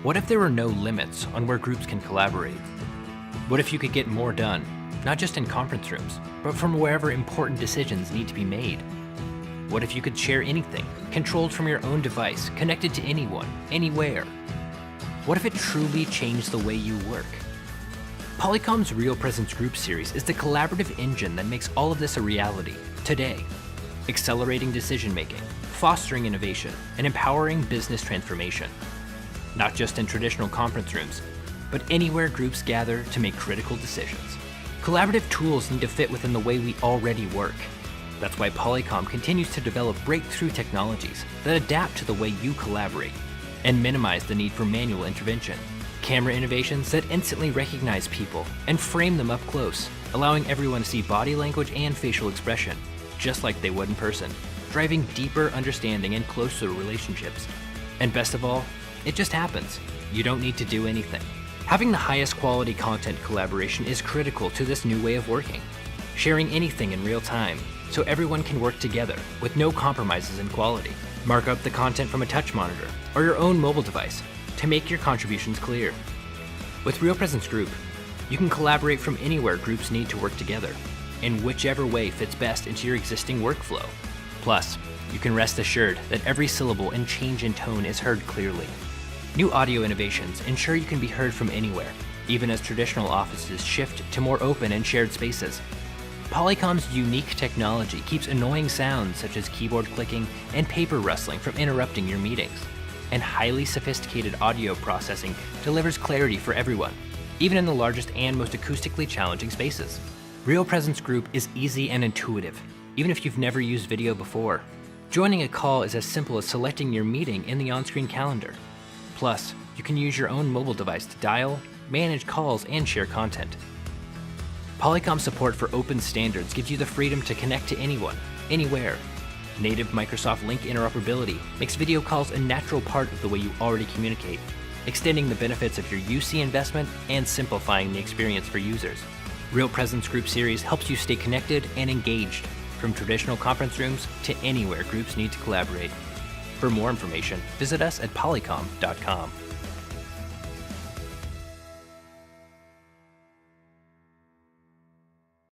What if there were no limits on where groups can collaborate? What if you could get more done, not just in conference rooms, but from wherever important decisions need to be made? What if you could share anything, controlled from your own device, connected to anyone, anywhere? What if it truly changed the way you work? Polycom's RealPresence Group series is the collaborative engine that makes all of this a reality today, accelerating decision-making, fostering innovation, and empowering business transformation. Not just in traditional conference rooms, but anywhere groups gather to make critical decisions. Collaborative tools need to fit within the way we already work. That's why Polycom continues to develop breakthrough technologies that adapt to the way you collaborate and minimize the need for manual intervention. Camera innovations that instantly recognize people and frame them up close, allowing everyone to see body language and facial expression, just like they would in person, driving deeper understanding and closer relationships. And best of all, it just happens. You don't need to do anything. Having the highest quality content collaboration is critical to this new way of working. Sharing anything in real time, so everyone can work together with no compromises in quality. Mark up the content from a touch monitor or your own mobile device to make your contributions clear. With RealPresence Group, you can collaborate from anywhere groups need to work together, in whichever way fits best into your existing workflow. Plus, you can rest assured that every syllable and change in tone is heard clearly. New audio innovations ensure you can be heard from anywhere, even as traditional offices shift to more open and shared spaces. Polycom's unique technology keeps annoying sounds such as keyboard clicking and paper rustling from interrupting your meetings. And highly sophisticated audio processing delivers clarity for everyone, even in the largest and most acoustically challenging spaces. RealPresence Group is easy and intuitive, even if you've never used video before. Joining a call is as simple as selecting your meeting in the on-screen calendar. Plus, you can use your own mobile device to dial, manage calls, and share content. Polycom's support for open standards gives you the freedom to connect to anyone, anywhere. Native Microsoft Link interoperability makes video calls a natural part of the way you already communicate, extending the benefits of your UC investment and simplifying the experience for users. RealPresence Group Series helps you stay connected and engaged, from traditional conference rooms to anywhere groups need to collaborate. For more information, visit us at polycom.com.